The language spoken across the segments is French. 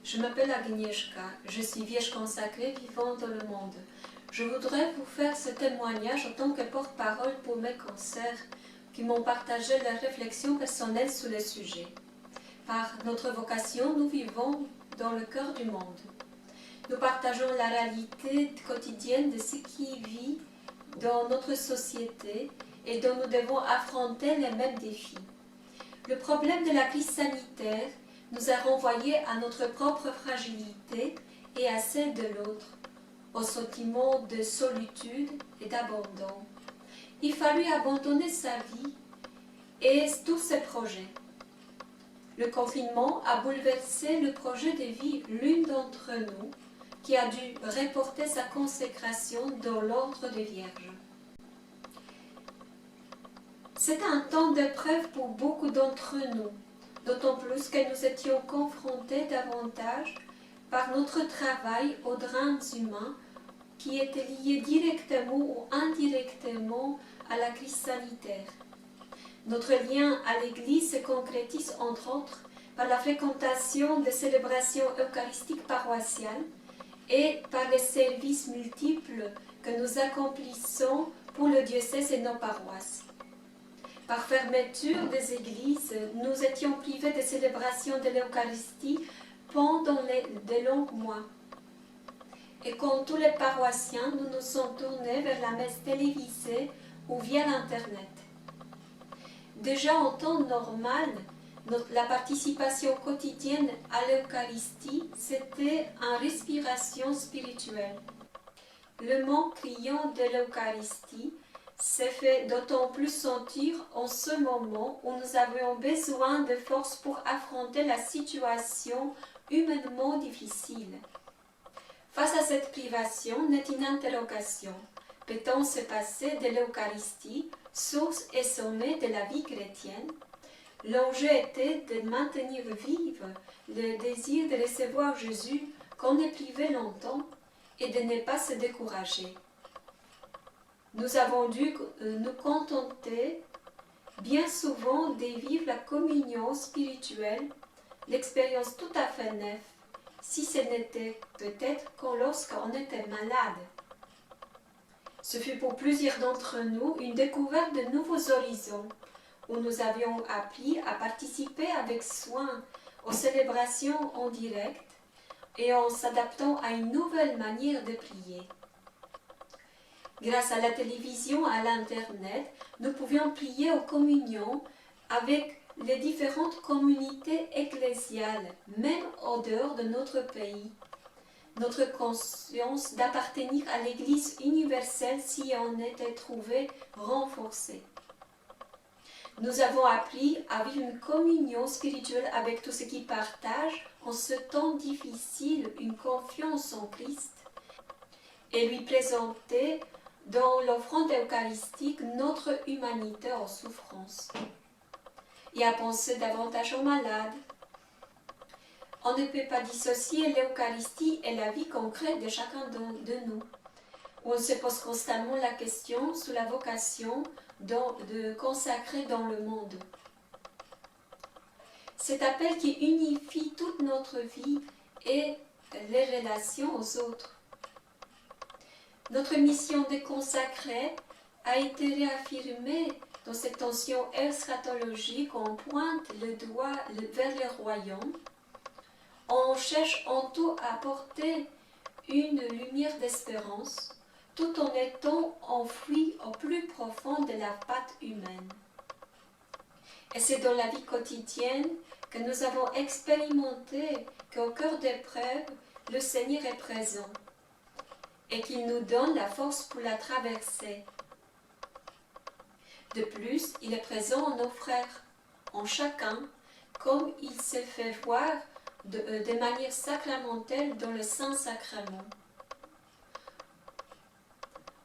Je m'appelle Agnieszka, je suis vierge consacrée vivant dans le monde. Je voudrais vous faire ce témoignage en tant que porte-parole pour mes consoeurs qui m'ont partagé leurs réflexions personnelles sur le sujet. Par notre vocation, nous vivons dans le cœur du monde. Nous partageons la réalité quotidienne de ce qui vit dans notre société et dont nous devons affronter les mêmes défis. Le problème de la crise sanitaire nous a renvoyés à notre propre fragilité et à celle de l'autre, au sentiment de solitude et d'abandon. Il fallut abandonner sa vie et tous ses projets. Le confinement a bouleversé le projet de vie l'une d'entre nous qui a dû reporter sa consécration dans l'ordre des Vierges. C'est un temps d'épreuve pour beaucoup d'entre nous, d'autant plus que nous étions confrontés davantage par notre travail aux drames humains qui étaient liés directement ou indirectement à la crise sanitaire. Notre lien à l'Église se concrétise entre autres par la fréquentation des célébrations eucharistiques paroissiales et par les services multiples que nous accomplissons pour le diocèse et nos paroisses. Par fermeture des églises, nous étions privés des célébrations de l'Eucharistie pendant de longs mois. Et comme tous les paroissiens, nous nous sommes tournés vers la messe télévisée ou via l'Internet. Déjà en temps normal, la participation quotidienne à l'Eucharistie, c'était une respiration spirituelle. Le manque criant de l'Eucharistie s'est fait d'autant plus sentir en ce moment où nous avions besoin de force pour affronter la situation humainement difficile. Face à cette privation naît une interrogation. Peut-on se passer de l'Eucharistie, source et sommet de la vie chrétienne? L'enjeu était de maintenir vive le désir de recevoir Jésus qu'on est privé longtemps et de ne pas se décourager. Nous avons dû nous contenter bien souvent de vivre la communion spirituelle, l'expérience tout à fait neuve, si ce n'était peut-être que lorsqu'on était malade. Ce fut pour plusieurs d'entre nous une découverte de nouveaux horizons, où nous avions appris à participer avec soin aux célébrations en direct et en s'adaptant à une nouvelle manière de prier. Grâce à la télévision et à l'Internet, nous pouvions prier aux communions avec les différentes communautés ecclésiales, même en dehors de notre pays. Notre conscience d'appartenir à l'Église universelle s'y en était trouvée renforcée. Nous avons appris à vivre une communion spirituelle avec tous ceux qui partagent en ce temps difficile une confiance en Christ et lui présenter dans l'offrande eucharistique notre humanité en souffrance et à penser davantage aux malades. On ne peut pas dissocier l'Eucharistie et la vie concrète de chacun de nous. On se pose constamment la question sur la vocation de consacrer dans le monde. Cet appel qui unifie toute notre vie et les relations aux autres. Notre mission de consacrer a été réaffirmée dans cette tension eschatologique où on pointe le doigt vers le royaume. On cherche en tout à apporter une lumière d'espérance, tout en étant enfoui au plus profond de la pâte humaine. Et c'est dans la vie quotidienne que nous avons expérimenté qu'au cœur d'épreuve, le Seigneur est présent et qu'il nous donne la force pour la traverser. De plus, il est présent en nos frères, en chacun, comme il se fait voir de manière sacramentelle dans le Saint-Sacrement.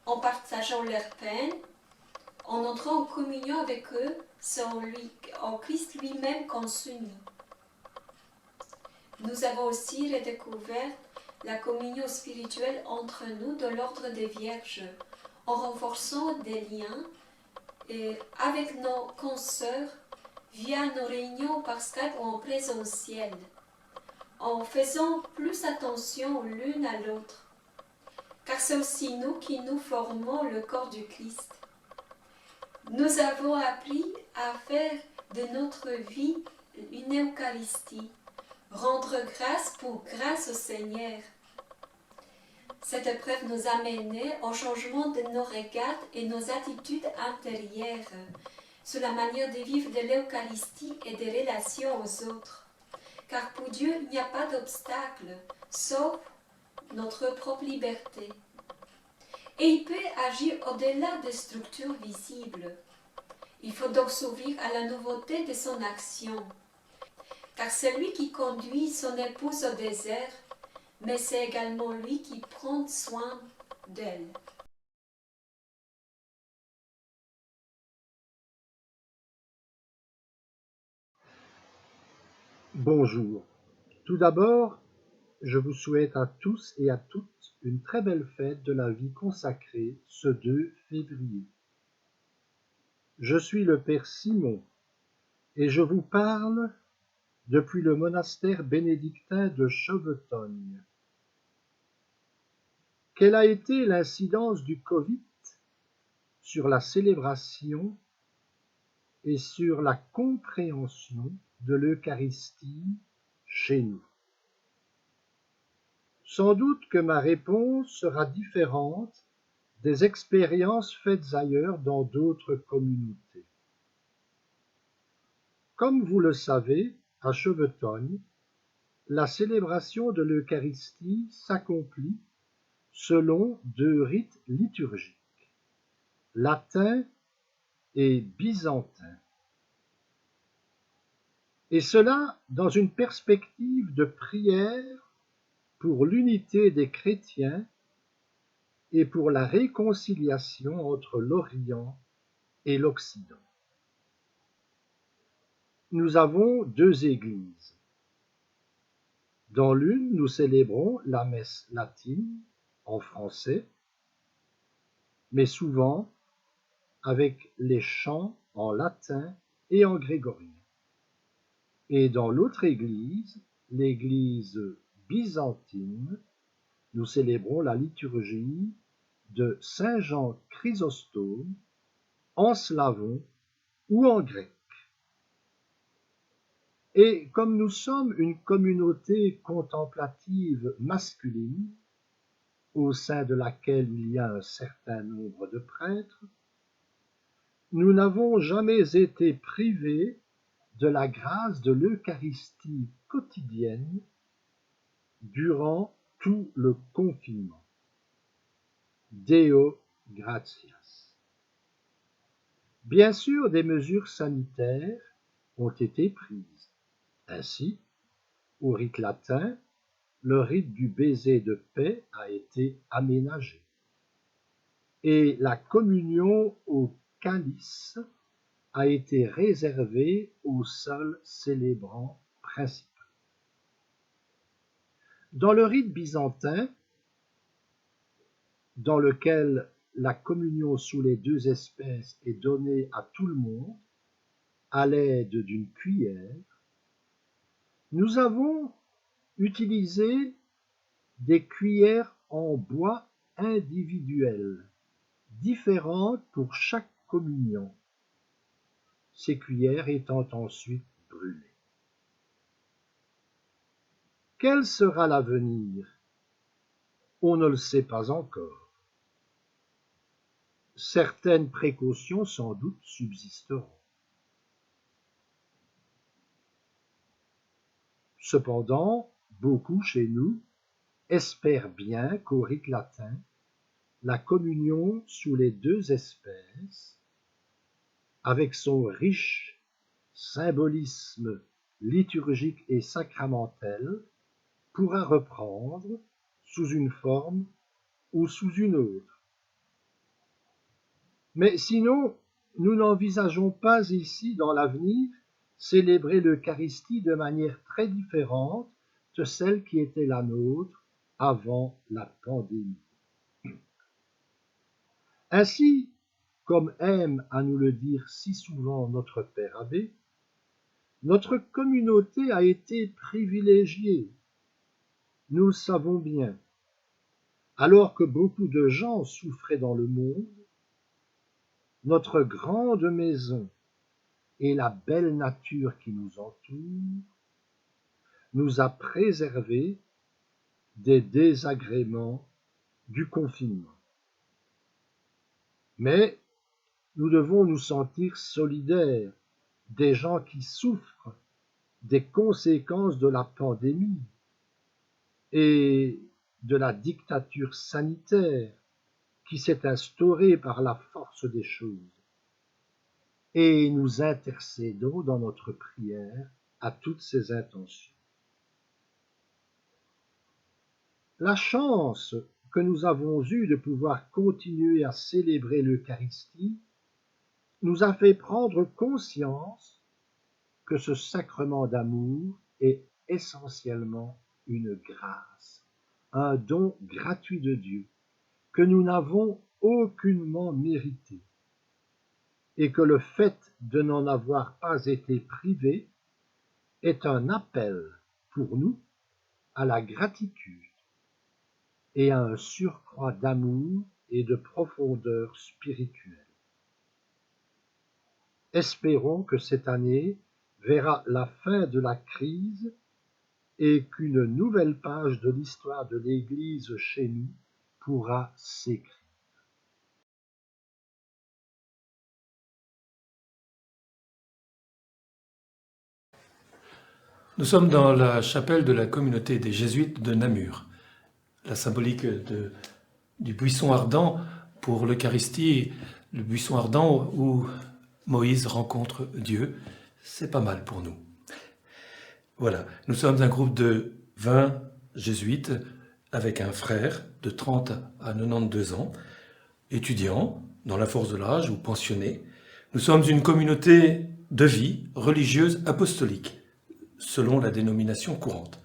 En partageant leurs peines, en entrant en communion avec eux, c'est en Christ lui-même qu'on s'unit. Nous avons aussi redécouvert la communion spirituelle entre nous dans l'ordre des Vierges, en renforçant des liens avec nos consoeurs via nos réunions par Skype ou en présentiel, en faisant plus attention l'une à l'autre, car c'est aussi nous qui nous formons le corps du Christ. Nous avons appris à faire de notre vie une Eucharistie, rendre grâce pour grâce au Seigneur. Cette épreuve nous a menés au changement de nos regards et nos attitudes intérieures sur la manière de vivre de l'Eucharistie et des relations aux autres. Car pour Dieu, il n'y a pas d'obstacle, sauf notre propre liberté. Et il peut agir au-delà des structures visibles. Il faut donc s'ouvrir à la nouveauté de son action. Car c'est lui qui conduit son épouse au désert, mais c'est également lui qui prend soin d'elle. Bonjour. Tout d'abord, je vous souhaite à tous et à toutes une très belle fête de la vie consacrée ce 2 février. Je suis le Père Simon et je vous parle depuis le monastère bénédictin de Chevetogne. Quelle a été l'incidence du Covid sur la célébration et sur la compréhension de l'Eucharistie chez nous? Sans doute que ma réponse sera différente des expériences faites ailleurs dans d'autres communautés. Comme vous le savez, à Chevetogne, la célébration de l'Eucharistie s'accomplit selon 2 rites liturgiques, latin et byzantin. Et cela dans une perspective de prière pour l'unité des chrétiens et pour la réconciliation entre l'Orient et l'Occident. Nous avons 2 églises. Dans l'une, nous célébrons la messe latine en français, mais souvent avec les chants en latin et en grégorien. Et dans l'autre église, l'église byzantine, nous célébrons la liturgie de Saint Jean Chrysostome en slavon ou en grec. Et comme nous sommes une communauté contemplative masculine, au sein de laquelle il y a un certain nombre de prêtres, nous n'avons jamais été privés de la grâce de l'Eucharistie quotidienne durant tout le confinement. Deo gratias. Bien sûr, des mesures sanitaires ont été prises. Ainsi, au rite latin, le rite du baiser de paix a été aménagé et la communion au calice a été réservée aux seuls célébrants principaux. Dans le rite byzantin, dans lequel la communion sous les 2 espèces est donnée à tout le monde à l'aide d'une cuillère, nous avons utilisé des cuillères en bois individuelles, différentes pour chaque communion, ces cuillères étant ensuite brûlées. Quel sera l'avenir? On ne le sait pas encore. Certaines précautions sans doute subsisteront. Cependant, beaucoup chez nous espèrent bien qu'au rite latin, la communion sous les 2 espèces, avec son riche symbolisme liturgique et sacramentel, pourra reprendre sous une forme ou sous une autre. Mais sinon, nous n'envisageons pas ici, dans l'avenir, célébrer l'Eucharistie de manière très différente de celle qui était la nôtre avant la pandémie. Ainsi, comme aime à nous le dire si souvent notre Père Abbé, notre communauté a été privilégiée nous le savons bien, alors que beaucoup de gens souffraient dans le monde, notre grande maison et la belle nature qui nous entoure nous a préservés des désagréments du confinement. Mais nous devons nous sentir solidaires des gens qui souffrent des conséquences de la pandémie et de la dictature sanitaire qui s'est instaurée par la force des choses. Et nous intercédons dans notre prière à toutes ces intentions. La chance que nous avons eue de pouvoir continuer à célébrer l'Eucharistie nous a fait prendre conscience que ce sacrement d'amour est essentiellement une grâce, un don gratuit de Dieu, que nous n'avons aucunement mérité, et que le fait de n'en avoir pas été privés est un appel pour nous à la gratitude et à un surcroît d'amour et de profondeur spirituelle. Espérons que cette année verra la fin de la crise et qu'une nouvelle page de l'histoire de l'Église chez nous pourra s'écrire. Nous sommes dans la chapelle de la communauté des Jésuites de Namur. La symbolique du buisson ardent pour l'Eucharistie, le buisson ardent où Moïse rencontre Dieu, c'est pas mal pour nous. Voilà, nous sommes un groupe de 20 jésuites avec un frère de 30 à 92 ans, étudiants dans la force de l'âge ou pensionnés. Nous sommes une communauté de vie religieuse apostolique, selon la dénomination courante.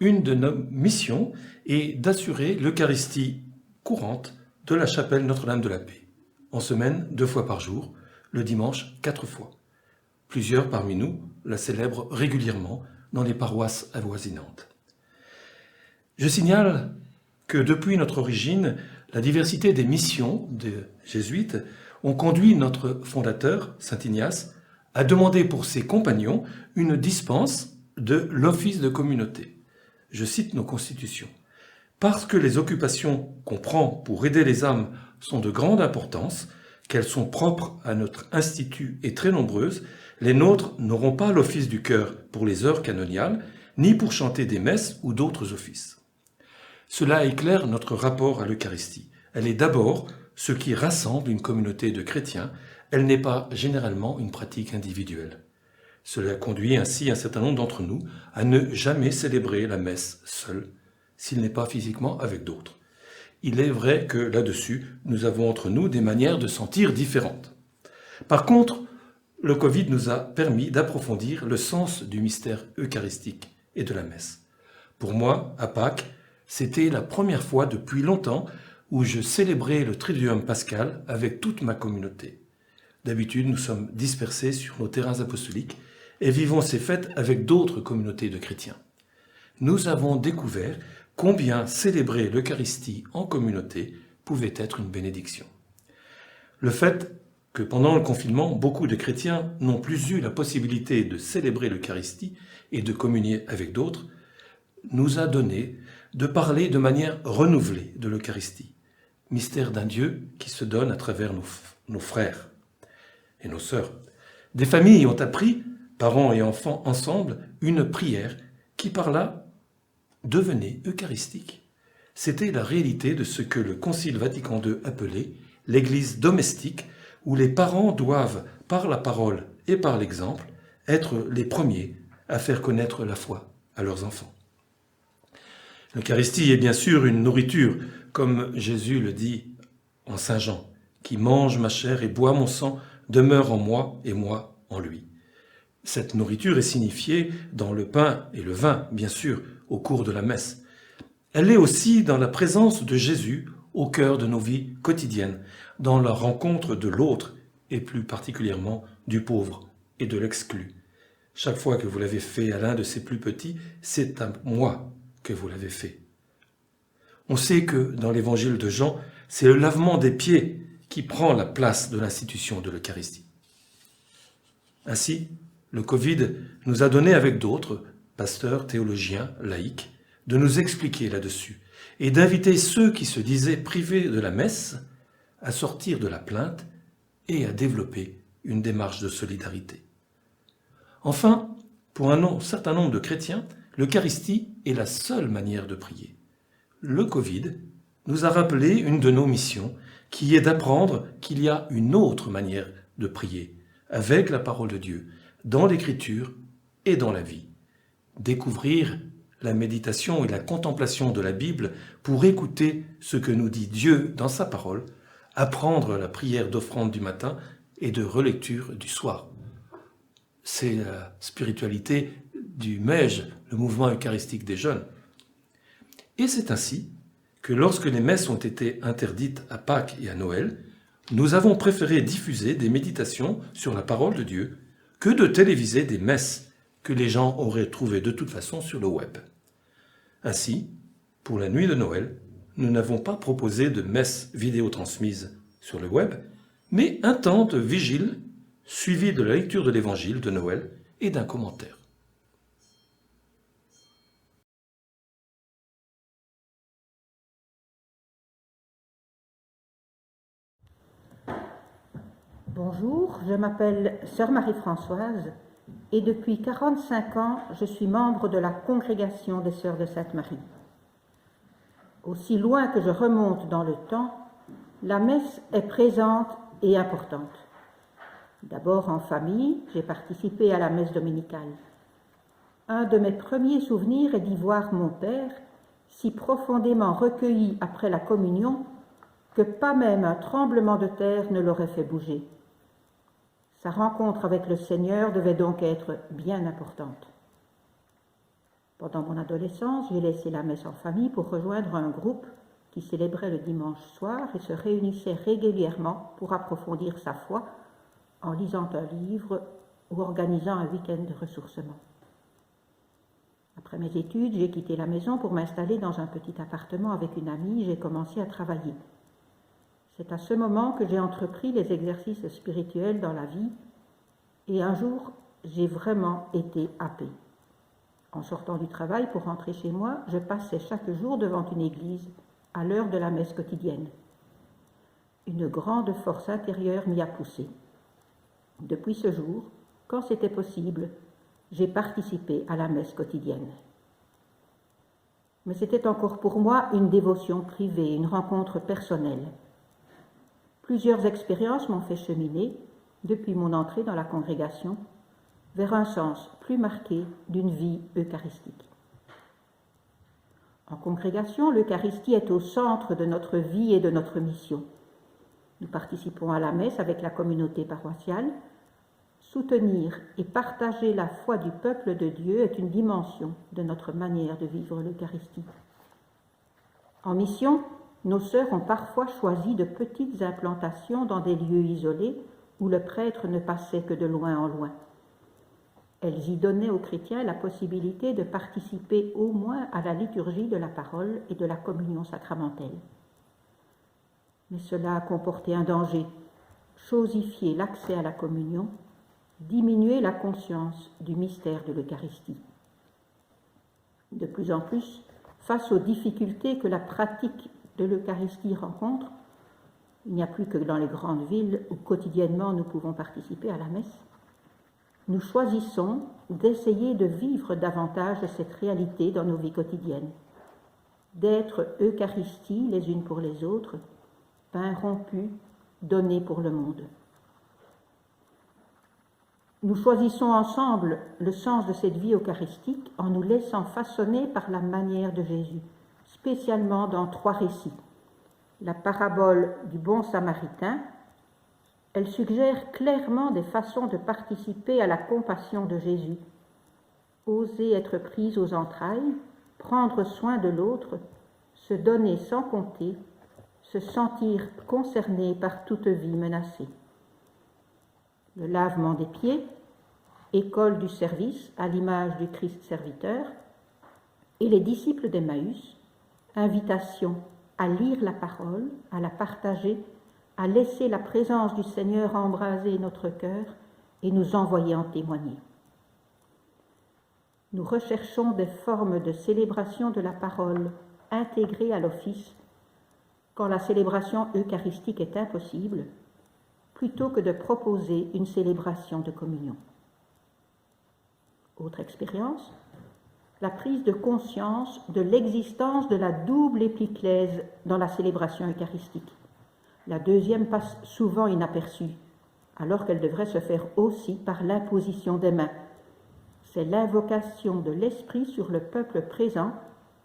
Une de nos missions est d'assurer l'Eucharistie courante de la chapelle Notre-Dame de la Paix, en semaine 2 fois par jour, le dimanche 4 fois. Plusieurs parmi nous la célèbrent régulièrement dans les paroisses avoisinantes. Je signale que depuis notre origine, la diversité des missions des jésuites ont conduit notre fondateur, saint Ignace, à demander pour ses compagnons une dispense de l'office de communauté. Je cite nos constitutions. Parce que les occupations qu'on prend pour aider les âmes sont de grande importance, qu'elles sont propres à notre institut et très nombreuses, les nôtres n'auront pas l'office du chœur pour les heures canoniales, ni pour chanter des messes ou d'autres offices. Cela éclaire notre rapport à l'Eucharistie. Elle est d'abord ce qui rassemble une communauté de chrétiens, elle n'est pas généralement une pratique individuelle. Cela conduit ainsi un certain nombre d'entre nous à ne jamais célébrer la messe seul, s'il n'est pas physiquement avec d'autres. Il est vrai que là-dessus, nous avons entre nous des manières de sentir différentes. Par contre, le Covid nous a permis d'approfondir le sens du mystère eucharistique et de la messe. Pour moi, à Pâques, c'était la première fois depuis longtemps où je célébrais le Triduum pascal avec toute ma communauté. D'habitude, nous sommes dispersés sur nos terrains apostoliques et vivons ces fêtes avec d'autres communautés de chrétiens. Nous avons découvert combien célébrer l'Eucharistie en communauté pouvait être une bénédiction. Le fait que pendant le confinement, beaucoup de chrétiens n'ont plus eu la possibilité de célébrer l'Eucharistie et de communier avec d'autres, nous a donné de parler de manière renouvelée de l'Eucharistie, mystère d'un Dieu qui se donne à travers nos frères et nos sœurs. Des familles ont appris, parents et enfants ensemble, une prière qui par là devenait eucharistique. C'était la réalité de ce que le Concile Vatican II appelait l'Église domestique, où les parents doivent, par la parole et par l'exemple, être les premiers à faire connaître la foi à leurs enfants. L'Eucharistie est bien sûr une nourriture, comme Jésus le dit en Saint Jean, qui mange ma chair et boit mon sang, demeure en moi et moi en lui. Cette nourriture est signifiée dans le pain et le vin, bien sûr, au cours de la messe. Elle est aussi dans la présence de Jésus au cœur de nos vies quotidiennes, dans la rencontre de l'autre et plus particulièrement du pauvre et de l'exclu. Chaque fois que vous l'avez fait à l'un de ces plus petits, c'est à moi que vous l'avez fait. On sait que dans l'évangile de Jean, c'est le lavement des pieds qui prend la place de l'institution de l'Eucharistie. Ainsi, le Covid nous a donné avec d'autres, pasteurs, théologiens, laïcs, de nous expliquer là-dessus et d'inviter ceux qui se disaient privés de la messe à sortir de la plainte et à développer une démarche de solidarité. Enfin, pour un certain nombre de chrétiens, l'Eucharistie est la seule manière de prier. Le Covid nous a rappelé une de nos missions, qui est d'apprendre qu'il y a une autre manière de prier, avec la parole de Dieu, dans l'Écriture et dans la vie. Découvrir la méditation et la contemplation de la Bible pour écouter ce que nous dit Dieu dans sa parole, apprendre la prière d'offrande du matin et de relecture du soir. C'est la spiritualité du MEJ, le mouvement eucharistique des jeunes. Et c'est ainsi que lorsque les messes ont été interdites à Pâques et à Noël, nous avons préféré diffuser des méditations sur la parole de Dieu que de téléviser des messes que les gens auraient trouvées de toute façon sur le web. Ainsi, pour la nuit de Noël, nous n'avons pas proposé de messe vidéo transmise sur le web, mais un temps de vigile suivi de la lecture de l'évangile de Noël et d'un commentaire. Bonjour, je m'appelle Sœur Marie-Françoise et depuis 45 ans, je suis membre de la Congrégation des Sœurs de Sainte-Marie. Aussi loin que je remonte dans le temps, la messe est présente et importante. D'abord en famille, j'ai participé à la messe dominicale. Un de mes premiers souvenirs est d'y voir mon père, si profondément recueilli après la communion que pas même un tremblement de terre ne l'aurait fait bouger. Sa rencontre avec le Seigneur devait donc être bien importante. Pendant mon adolescence, j'ai laissé la messe en famille pour rejoindre un groupe qui célébrait le dimanche soir et se réunissait régulièrement pour approfondir sa foi en lisant un livre ou organisant un week-end de ressourcement. Après mes études, j'ai quitté la maison pour m'installer dans un petit appartement avec une amie et j'ai commencé à travailler. C'est à ce moment que j'ai entrepris les exercices spirituels dans la vie et un jour, j'ai vraiment été happée. En sortant du travail pour rentrer chez moi, je passais chaque jour devant une église à l'heure de la messe quotidienne. Une grande force intérieure m'y a poussée. Depuis ce jour, quand c'était possible, j'ai participé à la messe quotidienne. Mais c'était encore pour moi une dévotion privée, une rencontre personnelle. Plusieurs expériences m'ont fait cheminer, depuis mon entrée dans la congrégation, vers un sens plus marqué d'une vie eucharistique. En congrégation, l'Eucharistie est au centre de notre vie et de notre mission. Nous participons à la messe avec la communauté paroissiale. Soutenir et partager la foi du peuple de Dieu est une dimension de notre manière de vivre l'Eucharistie. En mission, nos sœurs ont parfois choisi de petites implantations dans des lieux isolés où le prêtre ne passait que de loin en loin. Elles y donnaient aux chrétiens la possibilité de participer au moins à la liturgie de la parole et de la communion sacramentelle. Mais cela a comporté un danger, chosifier l'accès à la communion, diminuer la conscience du mystère de l'Eucharistie. De plus en plus, face aux difficultés que la pratique de l'Eucharistie rencontre, il n'y a plus que dans les grandes villes où quotidiennement nous pouvons participer à la messe, nous choisissons d'essayer de vivre davantage cette réalité dans nos vies quotidiennes, d'être Eucharistie les unes pour les autres, pain rompu, donné pour le monde. Nous choisissons ensemble le sens de cette vie eucharistique en nous laissant façonner par la manière de Jésus, spécialement dans 3 récits. La parabole du bon samaritain, elle suggère clairement des façons de participer à la compassion de Jésus. Oser être prise aux entrailles, prendre soin de l'autre, se donner sans compter, se sentir concerné par toute vie menacée. Le lavement des pieds, école du service à l'image du Christ serviteur, et les disciples d'Emmaüs, invitation à lire la parole, à la partager, à laisser la présence du Seigneur embraser notre cœur et nous envoyer en témoigner. Nous recherchons des formes de célébration de la parole intégrées à l'office quand la célébration eucharistique est impossible, plutôt que de proposer une célébration de communion. Autre expérience, la prise de conscience de l'existence de la double épiclèse dans la célébration eucharistique. La deuxième passe souvent inaperçue, alors qu'elle devrait se faire aussi par l'imposition des mains. C'est l'invocation de l'Esprit sur le peuple présent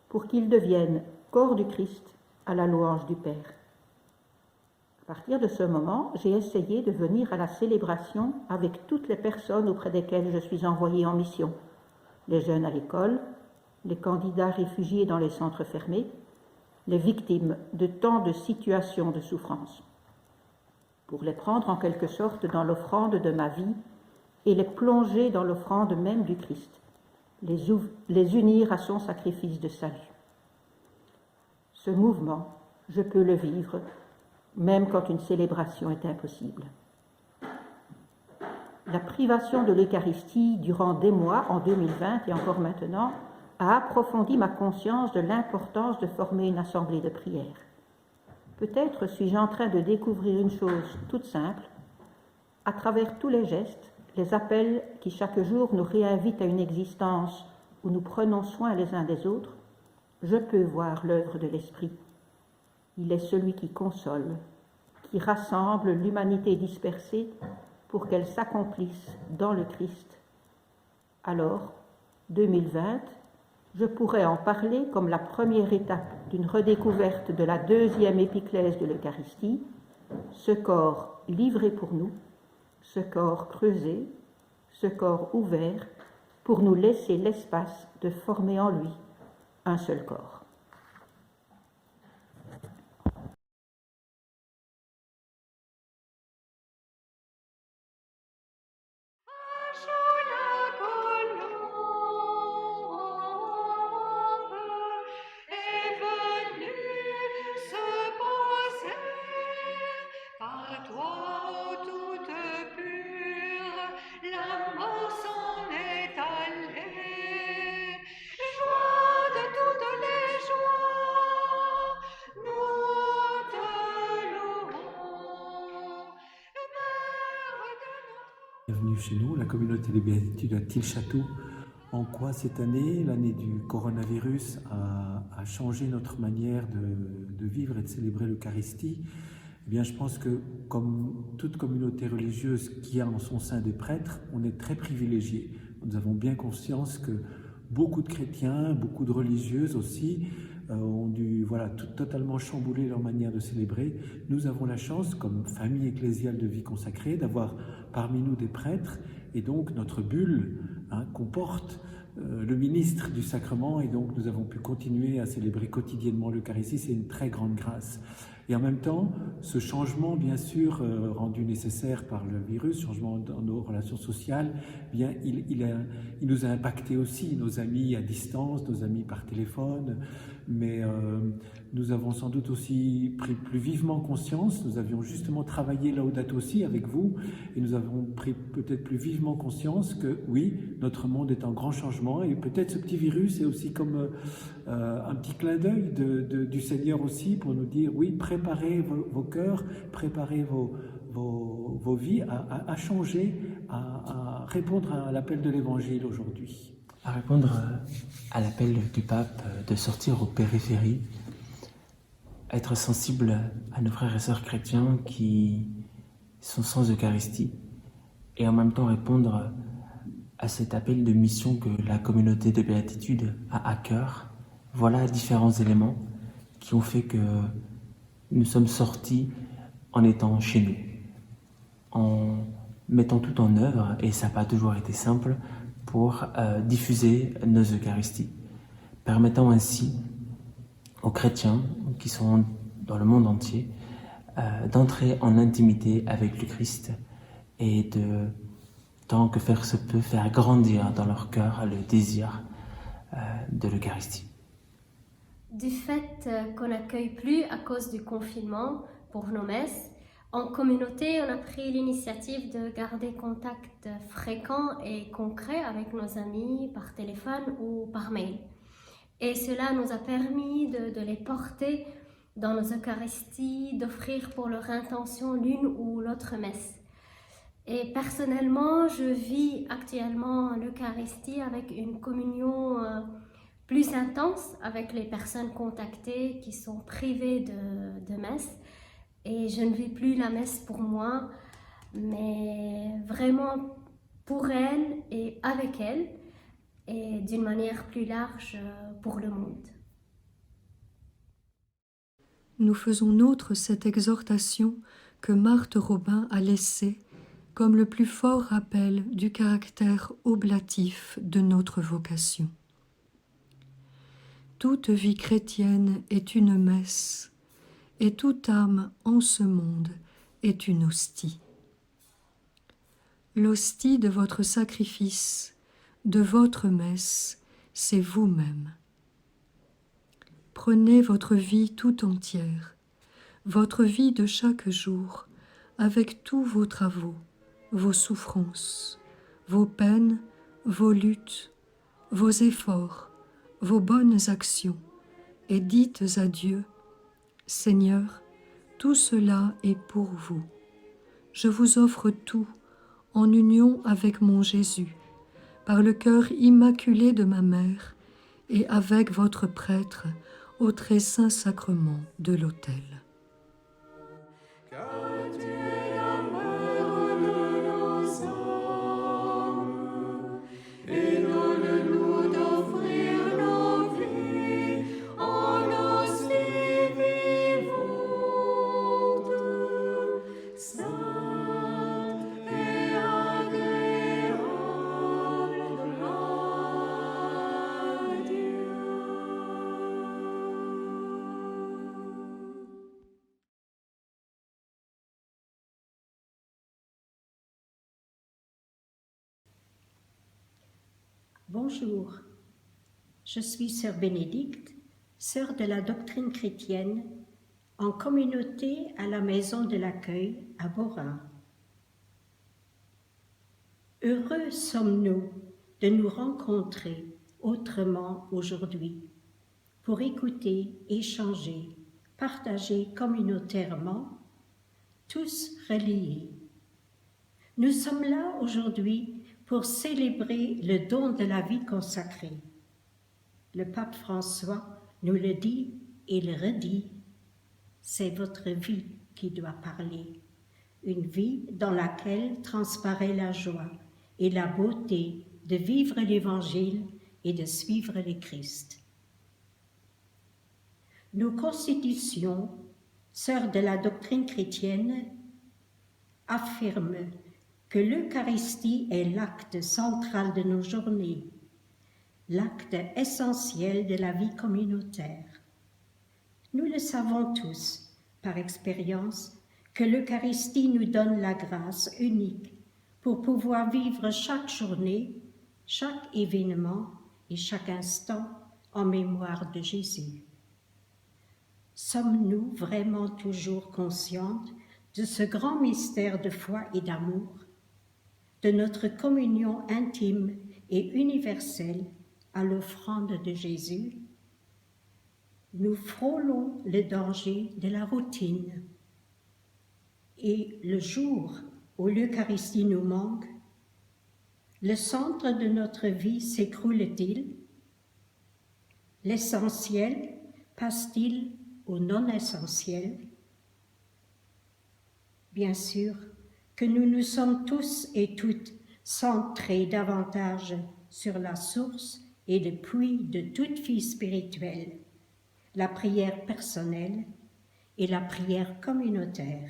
pour qu'il devienne corps du Christ à la louange du Père. À partir de ce moment, j'ai essayé de venir à la célébration avec toutes les personnes auprès desquelles je suis envoyée en mission. Les jeunes à l'école, les candidats réfugiés dans les centres fermés, les victimes de tant de situations de souffrance, pour les prendre en quelque sorte dans l'offrande de ma vie et les plonger dans l'offrande même du Christ, les unir à son sacrifice de salut. Ce mouvement, je peux le vivre, même quand une célébration est impossible. La privation de l'Eucharistie durant des mois, en 2020 et encore maintenant, a approfondi ma conscience de l'importance de former une assemblée de prière. Peut-être suis-je en train de découvrir une chose toute simple, à travers tous les gestes, les appels qui chaque jour nous réinvitent à une existence où nous prenons soin les uns des autres, je peux voir l'œuvre de l'Esprit. Il est celui qui console, qui rassemble l'humanité dispersée pour qu'elle s'accomplisse dans le Christ. Alors, 2020, je pourrais en parler comme la première étape d'une redécouverte de la deuxième épiclèse de l'Eucharistie, ce corps livré pour nous, ce corps creusé, ce corps ouvert, pour nous laisser l'espace de former en lui un seul corps. Bienvenue chez nous, la communauté des Béatitudes à Tilchâteau. En quoi cette année, l'année du coronavirus, a changé notre manière de vivre et de célébrer l'Eucharistie? Eh bien, je pense que, comme toute communauté religieuse qui a en son sein des prêtres, on est très privilégiés. Nous avons bien conscience que beaucoup de chrétiens, beaucoup de religieuses aussi, ont dû totalement chambouler leur manière de célébrer. Nous avons la chance, comme famille ecclésiale de vie consacrée, d'avoir parmi nous des prêtres, et donc notre bulle comporte le ministre du sacrement, et donc nous avons pu continuer à célébrer quotidiennement l'Eucharistie. C'est une très grande grâce. Et en même temps, ce changement, bien sûr, rendu nécessaire par le virus, changement dans nos relations sociales, bien, il nous a impacté aussi, nos amis à distance, nos amis par téléphone, mais nous avons sans doute aussi pris plus vivement conscience, nous avions justement travaillé Laudato Si avec vous, et nous avons pris peut-être plus vivement conscience que oui, notre monde est en grand changement, et peut-être ce petit virus est aussi comme un petit clin d'œil du Seigneur aussi, pour nous dire oui, préparez vos cœurs, préparez vos vies à changer, à répondre à l'appel de l'Évangile aujourd'hui. À répondre à l'appel du pape de sortir aux périphéries, être sensible à nos frères et sœurs chrétiens qui sont sans Eucharistie, et en même temps répondre à cet appel de mission que la communauté de béatitude a à cœur. Voilà différents éléments qui ont fait que nous sommes sortis en étant chez nous, en mettant tout en œuvre, et ça n'a pas toujours été simple, pour diffuser nos Eucharisties, permettant ainsi aux chrétiens qui sont dans le monde entier d'entrer en intimité avec le Christ et tant que faire se peut, faire grandir dans leur cœur le désir de l'Eucharistie. Du fait qu'on n'accueille plus à cause du confinement pour nos messes, en communauté, on a pris l'initiative de garder contact fréquent et concret avec nos amis par téléphone ou par mail. Et cela nous a permis de les porter dans nos Eucharisties, d'offrir pour leur intention l'une ou l'autre messe. Et personnellement, je vis actuellement l'Eucharistie avec une communion plus intense avec les personnes contactées qui sont privées de messe. Et je ne vis plus la messe pour moi, mais vraiment pour elle et avec elle, et d'une manière plus large pour le monde. Nous faisons nôtre cette exhortation que Marthe Robin a laissée comme le plus fort rappel du caractère oblatif de notre vocation. Toute vie chrétienne est une messe, et toute âme en ce monde est une hostie. L'hostie de votre sacrifice, de votre messe, c'est vous-même. Prenez votre vie tout entière, votre vie de chaque jour, avec tous vos travaux, vos souffrances, vos peines, vos luttes, vos efforts, vos bonnes actions, et dites à Dieu: Seigneur, tout cela est pour vous. Je vous offre tout en union avec mon Jésus, par le cœur immaculé de ma mère et avec votre prêtre au très saint sacrement de l'autel. Bonjour, je suis sœur Bénédicte, sœur de la doctrine chrétienne, en communauté à la maison de l'accueil à Borin. Heureux sommes-nous de nous rencontrer autrement aujourd'hui pour écouter, échanger, partager communautairement, tous reliés. Nous sommes là aujourd'hui pour célébrer le don de la vie consacrée. Le pape François nous le dit et le redit, c'est votre vie qui doit parler, une vie dans laquelle transparaît la joie et la beauté de vivre l'Évangile et de suivre le Christ. Nos constitutions, sœurs de la doctrine chrétienne, affirment que l'Eucharistie est l'acte central de nos journées, l'acte essentiel de la vie communautaire. Nous le savons tous, par expérience, que l'Eucharistie nous donne la grâce unique pour pouvoir vivre chaque journée, chaque événement et chaque instant en mémoire de Jésus. Sommes-nous vraiment toujours conscientes de ce grand mystère de foi et d'amour, de notre communion intime et universelle à l'offrande de Jésus? Nous frôlons le danger de la routine. Et le jour où l'Eucharistie nous manque, le centre de notre vie s'écroule-t-il? L'essentiel passe-t-il au non-essentiel? Bien sûr que nous nous sommes tous et toutes centrés davantage sur la source et le puits de toute vie spirituelle, la prière personnelle et la prière communautaire.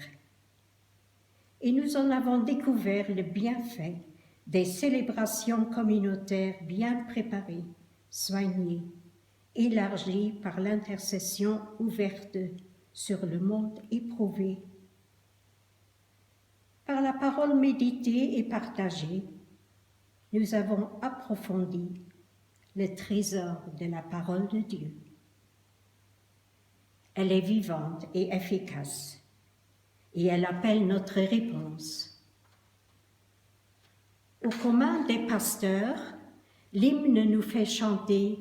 Et nous en avons découvert le bienfait des célébrations communautaires bien préparées, soignées, élargies par l'intercession ouverte sur le monde éprouvé. Par la parole méditée et partagée, nous avons approfondi le trésor de la parole de Dieu. Elle est vivante et efficace, et elle appelle notre réponse. Aux communs des pasteurs, l'hymne nous fait chanter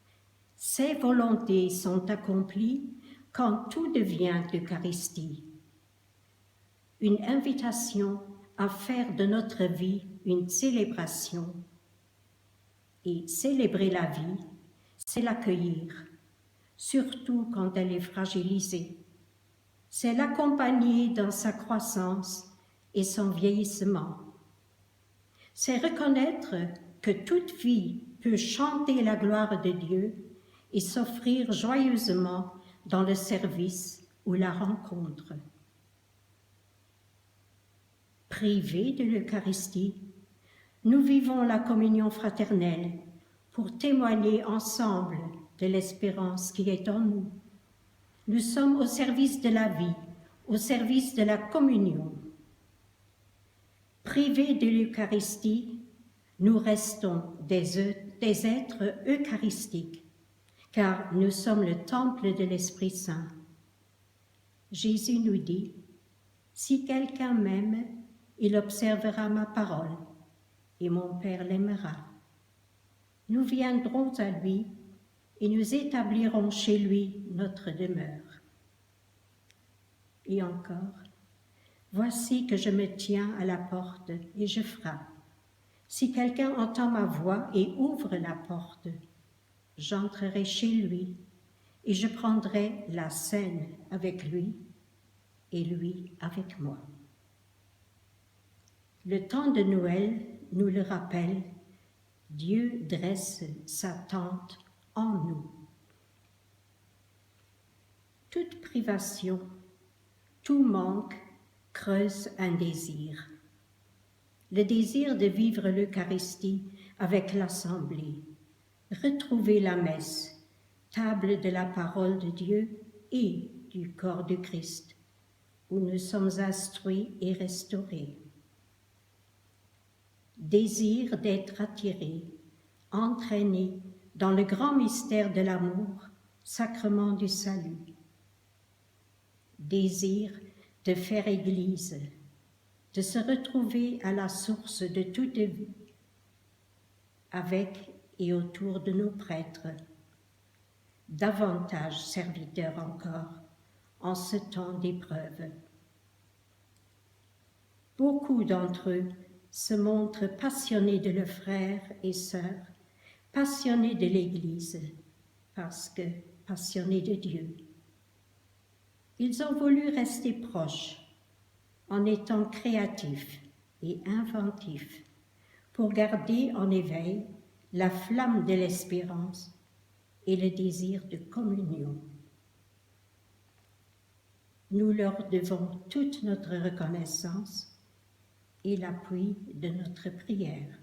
« Ses volontés sont accomplies quand tout devient Eucharistie ». Une invitation à faire de notre vie une célébration. Et célébrer la vie, c'est l'accueillir, surtout quand elle est fragilisée. C'est l'accompagner dans sa croissance et son vieillissement. C'est reconnaître que toute vie peut chanter la gloire de Dieu et s'offrir joyeusement dans le service ou la rencontre. Privés de l'Eucharistie, nous vivons la communion fraternelle pour témoigner ensemble de l'espérance qui est en nous. Nous sommes au service de la vie, au service de la communion. Privés de l'Eucharistie, nous restons des êtres eucharistiques, car nous sommes le temple de l'Esprit Saint. Jésus nous dit, « Si quelqu'un m'aime, il observera ma parole, et mon Père l'aimera. Nous viendrons à lui et nous établirons chez lui notre demeure. » Et encore, « Voici que je me tiens à la porte et je frappe. Si quelqu'un entend ma voix et ouvre la porte, j'entrerai chez lui et je prendrai la scène avec lui et lui avec moi. » Le temps de Noël nous le rappelle, Dieu dresse sa tente en nous. Toute privation, tout manque creuse un désir. Le désir de vivre l'Eucharistie avec l'Assemblée, retrouver la messe, table de la parole de Dieu et du corps du Christ, où nous sommes instruits et restaurés. Désir d'être attiré, entraîné dans le grand mystère de l'amour, sacrement du salut. Désir de faire Église, de se retrouver à la source de toute vie, avec et autour de nos prêtres, davantage serviteurs encore en ce temps d'épreuve. Beaucoup d'entre eux se montrent passionnés de leurs frères et sœurs, passionnés de l'Église, parce que passionnés de Dieu. Ils ont voulu rester proches, en étant créatifs et inventifs, pour garder en éveil la flamme de l'espérance et le désir de communion. Nous leur devons toute notre reconnaissance et l'appui de notre prière.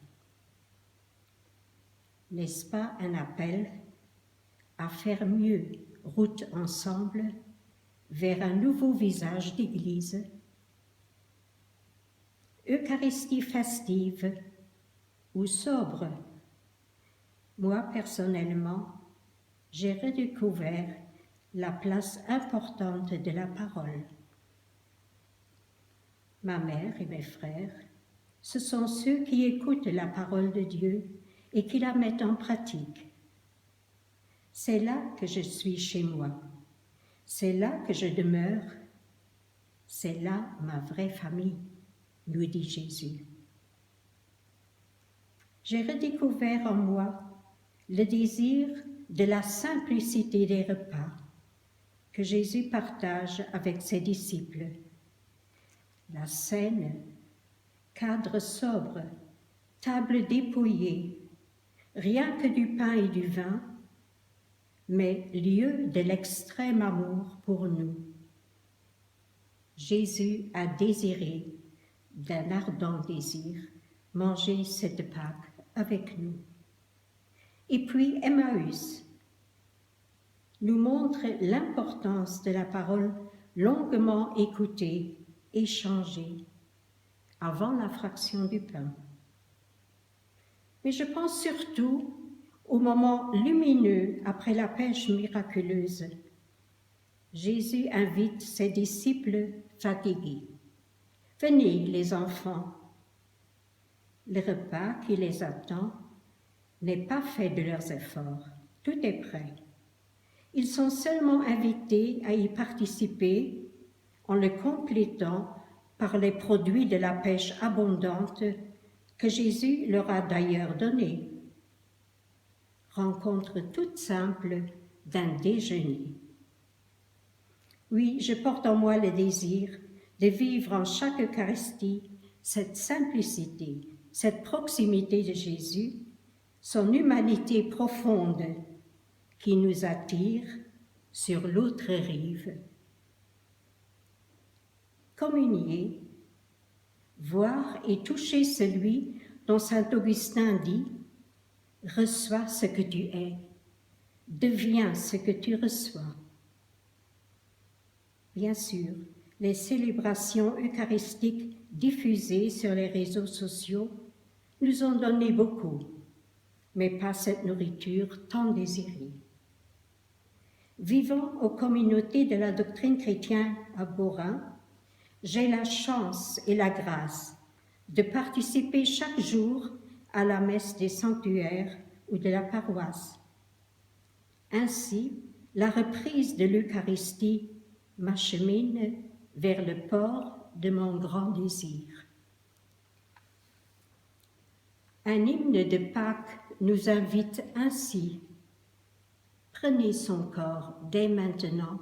N'est-ce pas un appel à faire mieux route ensemble vers un nouveau visage d'Église? Eucharistie festive ou sobre? Moi, personnellement, j'ai redécouvert la place importante de la parole. Ma mère et mes frères, ce sont ceux qui écoutent la parole de Dieu et qui la mettent en pratique. C'est là que je suis chez moi. C'est là que je demeure. C'est là ma vraie famille, nous dit Jésus. J'ai redécouvert en moi le désir de la simplicité des repas que Jésus partage avec ses disciples. La scène, cadre sobre, table dépouillée, rien que du pain et du vin, mais lieu de l'extrême amour pour nous. Jésus a désiré, d'un ardent désir, manger cette Pâque avec nous. Et puis Emmaüs nous montre l'importance de la parole longuement écoutée, échangée, avant la fraction du pain. Mais je pense surtout Au moment lumineux après la pêche miraculeuse, Jésus invite ses disciples fatigués. « Venez, les enfants. » Le repas qui les attend n'est pas fait de leurs efforts. Tout est prêt. Ils sont seulement invités à y participer en le complétant par les produits de la pêche abondante que Jésus leur a d'ailleurs donnée. Rencontre toute simple d'un déjeuner. Oui, je porte en moi le désir de vivre en chaque Eucharistie cette simplicité, cette proximité de Jésus, son humanité profonde qui nous attire sur l'autre rive. Communier, voir et toucher celui dont saint Augustin dit « Reçois ce que tu es, deviens ce que tu reçois ». Bien sûr, les célébrations eucharistiques diffusées sur les réseaux sociaux nous ont donné beaucoup, mais pas cette nourriture tant désirée. Vivant aux communautés de la doctrine chrétienne à Beaurain, j'ai la chance et la grâce de participer chaque jour à la messe des sanctuaires ou de la paroisse. Ainsi, la reprise de l'Eucharistie m'achemine vers le port de mon grand désir. Un hymne de Pâques nous invite ainsi. Prenez son corps dès maintenant.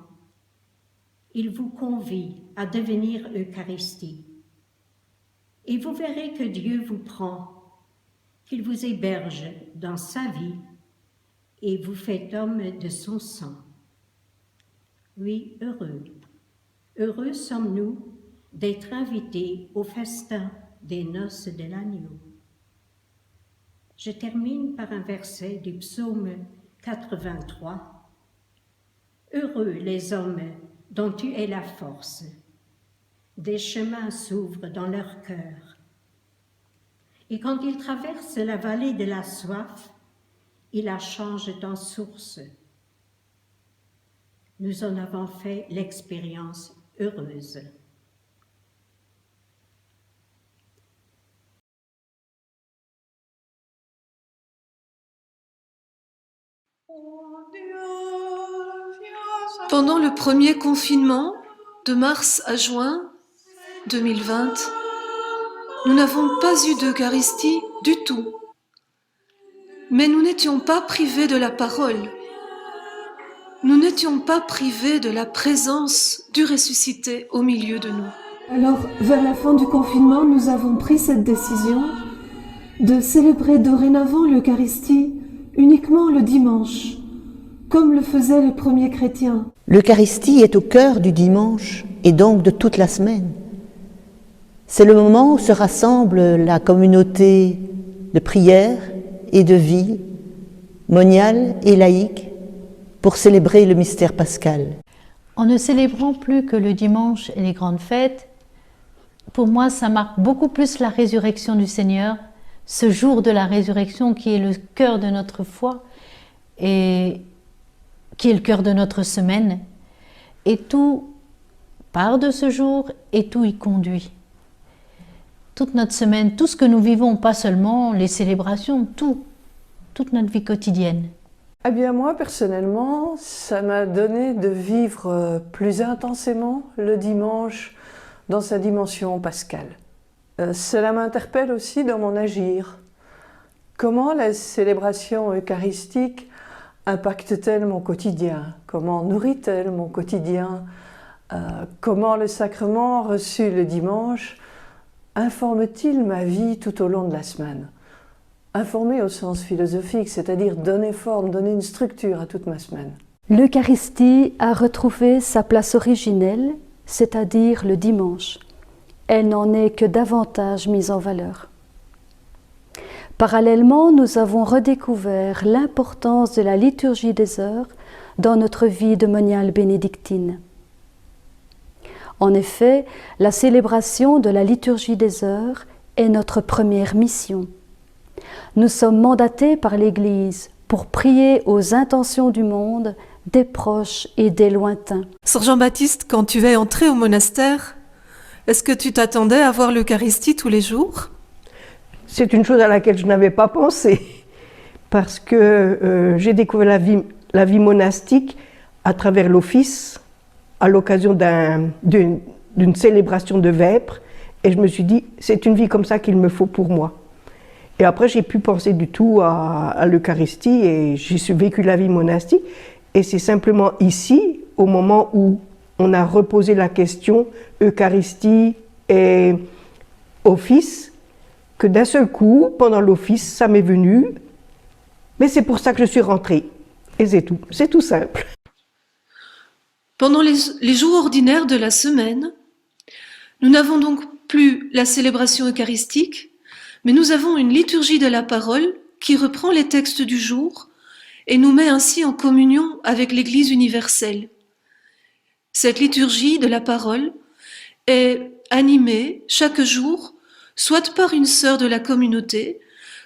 Il vous convie à devenir Eucharistie. Et vous verrez que Dieu vous prend, qu'il vous héberge dans sa vie et vous fait homme de son sang. Oui, heureux sommes-nous d'être invités au festin des noces de l'agneau. Je termine par un verset du psaume 83. Heureux les hommes dont tu es la force, des chemins s'ouvrent dans leur cœur. Et quand ils traversent la vallée de la soif, ils la changent en source. Nous en avons fait l'expérience heureuse. Pendant le premier confinement, de mars à juin 2020, nous n'avons pas eu d'Eucharistie du tout. Mais nous n'étions pas privés de la parole. Nous n'étions pas privés de la présence du ressuscité au milieu de nous. Alors, vers la fin du confinement, nous avons pris cette décision de célébrer dorénavant l'Eucharistie uniquement le dimanche, comme le faisaient les premiers chrétiens. L'Eucharistie est au cœur du dimanche et donc de toute la semaine. C'est le moment où se rassemble la communauté de prière et de vie, moniale et laïque, pour célébrer le mystère pascal. En ne célébrant plus que le dimanche et les grandes fêtes, pour moi ça marque beaucoup plus la résurrection du Seigneur, ce jour de la résurrection qui est le cœur de notre foi et qui est le cœur de notre semaine. Et tout part de ce jour et tout y conduit. Toute notre semaine, tout ce que nous vivons, pas seulement les célébrations, toute notre vie quotidienne. Eh bien moi, personnellement, ça m'a donné de vivre plus intensément le dimanche dans sa dimension pascale. Cela m'interpelle aussi dans mon agir. Comment la célébration eucharistique impacte-t-elle mon quotidien? Comment nourrit-elle mon quotidien? Comment le sacrement reçu le dimanche informe-t-il ma vie tout au long de la semaine? Informer au sens philosophique, c'est-à-dire donner forme, donner une structure à toute ma semaine. L'Eucharistie a retrouvé sa place originelle, c'est-à-dire le dimanche. Elle n'en est que davantage mise en valeur. Parallèlement, nous avons redécouvert l'importance de la liturgie des heures dans notre vie de moniale bénédictine. En effet, la célébration de la liturgie des heures est notre première mission. Nous sommes mandatés par l'Église pour prier aux intentions du monde, des proches et des lointains. Sœur Jean-Baptiste, quand tu es entré au monastère, est-ce que tu t'attendais à voir l'Eucharistie tous les jours? C'est une chose à laquelle je n'avais pas pensé, parce que j'ai découvert la vie monastique à travers l'office, à l'occasion d'une célébration de vêpres, et je me suis dit, c'est une vie comme ça qu'il me faut pour moi. Et après, j'ai pu penser du tout à l'Eucharistie, et j'ai vécu la vie monastique, et c'est simplement ici, au moment où on a reposé la question Eucharistie et office, que d'un seul coup, pendant l'office, ça m'est venu, mais c'est pour ça que je suis rentrée. Et c'est tout simple. Pendant les jours ordinaires de la semaine, nous n'avons donc plus la célébration eucharistique, mais nous avons une liturgie de la parole qui reprend les textes du jour et nous met ainsi en communion avec l'Église universelle. Cette liturgie de la parole est animée chaque jour, soit par une sœur de la communauté,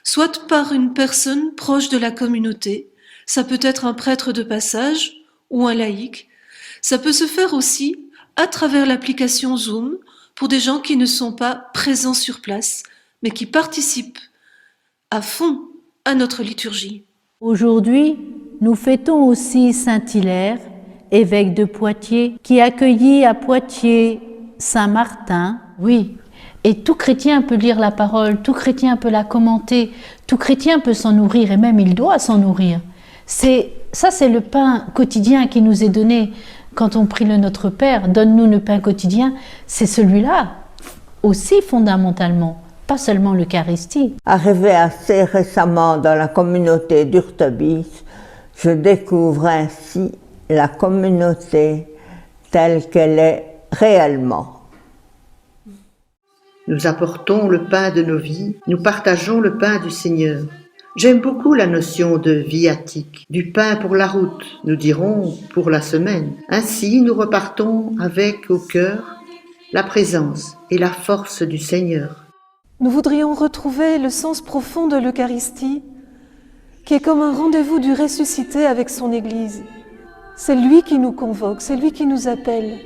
soit par une personne proche de la communauté. Ça peut être un prêtre de passage ou un laïc. Ça peut se faire aussi à travers l'application Zoom pour des gens qui ne sont pas présents sur place, mais qui participent à fond à notre liturgie. Aujourd'hui, nous fêtons aussi Saint Hilaire, évêque de Poitiers, qui accueillit à Poitiers Saint Martin. Oui, et tout chrétien peut lire la parole, tout chrétien peut la commenter, tout chrétien peut s'en nourrir, et même il doit s'en nourrir. C'est le pain quotidien qui nous est donné. Quand on prie le Notre Père, donne-nous le pain quotidien, c'est celui-là aussi fondamentalement, pas seulement l'Eucharistie. Arrivé assez récemment dans la communauté d'Urtebis, je découvre ainsi la communauté telle qu'elle est réellement. Nous apportons le pain de nos vies, nous partageons le pain du Seigneur. J'aime beaucoup la notion de viatique, du pain pour la route, nous dirons pour la semaine. Ainsi, nous repartons avec au cœur la présence et la force du Seigneur. Nous voudrions retrouver le sens profond de l'Eucharistie, qui est comme un rendez-vous du ressuscité avec son Église. C'est lui qui nous convoque, c'est lui qui nous appelle.